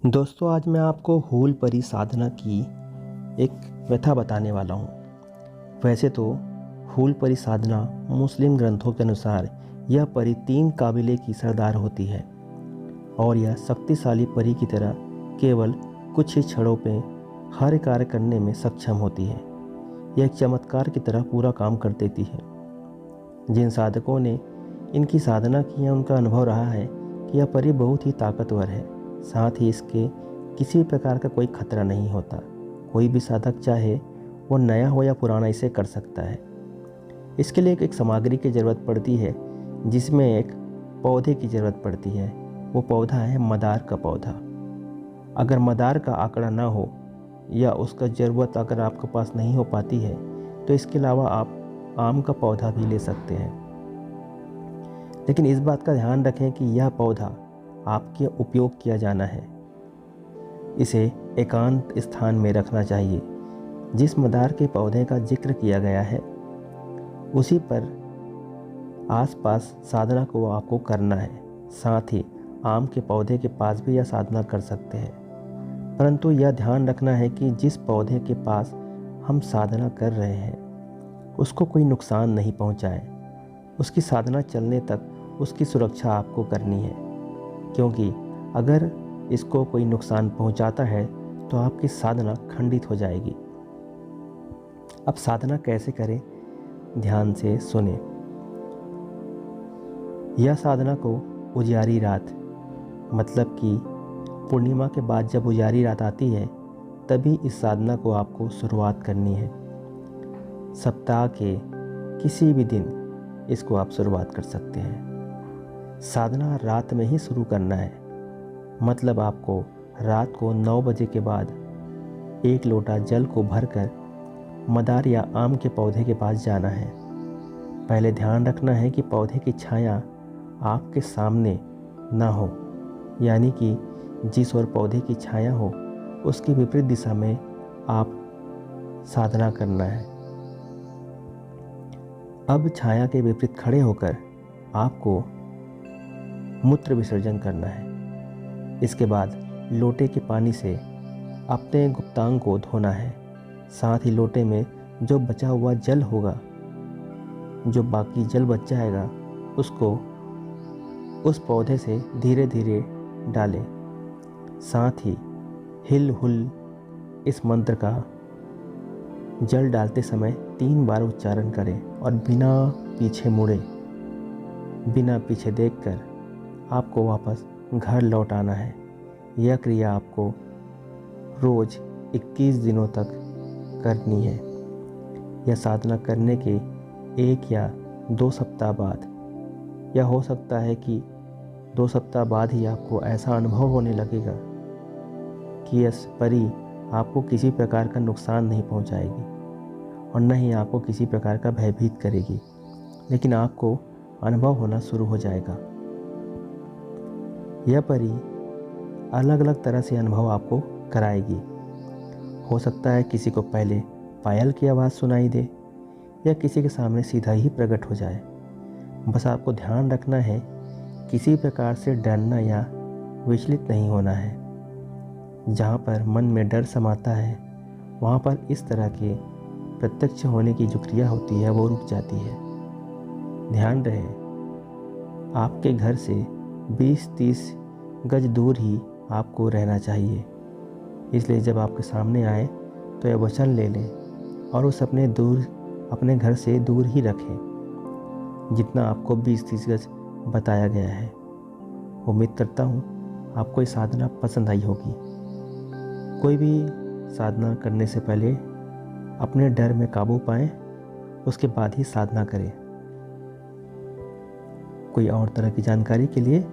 दोस्तों, आज मैं आपको हूल परी साधना की एक व्यथा बताने वाला हूँ। वैसे तो हूल परी साधना मुस्लिम ग्रंथों के अनुसार यह परी 3 काबिले की सरदार होती है और यह शक्तिशाली परी की तरह केवल कुछ ही क्षणों पे हर कार्य करने में सक्षम होती है। यह एक चमत्कार की तरह पूरा काम कर देती है। जिन साधकों ने इनकी साधना की है उनका अनुभव रहा है कि यह परी बहुत ही ताकतवर है। साथ ही इसके किसी प्रकार का कोई खतरा नहीं होता। कोई भी साधक चाहे वो नया हो या पुराना इसे कर सकता है। इसके लिए एक सामग्री की ज़रूरत पड़ती है जिसमें एक पौधे की ज़रूरत पड़ती है। वो पौधा है मदार का पौधा। अगर मदार का आंकड़ा ना हो या उसका ज़रूरत अगर आपके पास नहीं हो पाती है तो इसके अलावा आप आम का पौधा भी ले सकते हैं। लेकिन इस बात का ध्यान रखें कि यह पौधा आपके उपयोग किया जाना है। इसे एकांत स्थान में रखना चाहिए। जिस मदार के पौधे का जिक्र किया गया है उसी पर आसपास साधना को आपको करना है। साथ ही आम के पौधे के पास भी यह साधना कर सकते हैं, परंतु यह ध्यान रखना है कि जिस पौधे के पास हम साधना कर रहे हैं उसको कोई नुकसान नहीं पहुंचाए। उसकी साधना चलने तक उसकी सुरक्षा आपको करनी है, क्योंकि अगर इसको कोई नुकसान पहुंचाता है तो आपकी साधना खंडित हो जाएगी। अब साधना कैसे करें, ध्यान से सुने। यह साधना को उजियारी रात, मतलब कि पूर्णिमा के बाद जब उजियारी रात आती है तभी इस साधना को आपको शुरुआत करनी है। सप्ताह के किसी भी दिन इसको आप शुरुआत कर सकते हैं। साधना रात में ही शुरू करना है, मतलब आपको रात को 9 बजे के बाद 1 लोटा जल को भरकर मदार या आम के पौधे के पास जाना है। पहले ध्यान रखना है कि पौधे की छाया आपके सामने ना हो, यानी कि जिस ओर पौधे की छाया हो उसकी विपरीत दिशा में आप साधना करना है। अब छाया के विपरीत खड़े होकर आपको मूत्र विसर्जन करना है। इसके बाद लोटे के पानी से अपने गुप्तांग को धोना है। साथ ही लोटे में जो बचा हुआ जल होगा, जो बाकी जल बच जाएगा, उसको उस पौधे से धीरे धीरे डालें। साथ ही हिल हुल इस मंत्र का जल डालते समय 3 बार उच्चारण करें और बिना पीछे मुड़े, बिना पीछे देखकर आपको वापस घर लौट आना है। यह क्रिया आपको रोज़ 21 दिनों तक करनी है। यह साधना करने के 1 या 2 सप्ताह बाद, या हो सकता है कि 2 सप्ताह बाद ही आपको ऐसा अनुभव होने लगेगा कि यह परी आपको किसी प्रकार का नुकसान नहीं पहुंचाएगी और न ही आपको किसी प्रकार का भयभीत करेगी, लेकिन आपको अनुभव होना शुरू हो जाएगा। यह परी अलग अलग तरह से अनुभव आपको कराएगी। हो सकता है किसी को पहले पायल की आवाज़ सुनाई दे या किसी के सामने सीधा ही प्रकट हो जाए। बस आपको ध्यान रखना है, किसी प्रकार से डरना या विचलित नहीं होना है। जहाँ पर मन में डर समाता है वहाँ पर इस तरह के प्रत्यक्ष होने की जो क्रिया होती है वो रुक जाती है। ध्यान रहे, आपके घर से 20-30 गज दूर ही आपको रहना चाहिए। इसलिए जब आपके सामने आए तो यह वचन ले लें और उस अपने घर से दूर ही रखें, जितना आपको 20-30 गज बताया गया है। उम्मीद करता हूँ आपको ये साधना पसंद आई होगी। कोई भी साधना करने से पहले अपने डर में काबू पाएं, उसके बाद ही साधना करें। कोई और तरह की जानकारी के लिए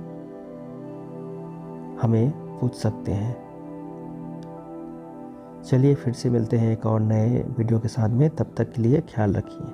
हमें पूछ सकते हैं। चलिए फिर से मिलते हैं एक और नए वीडियो के साथ में। तब तक के लिए ख्याल रखिए।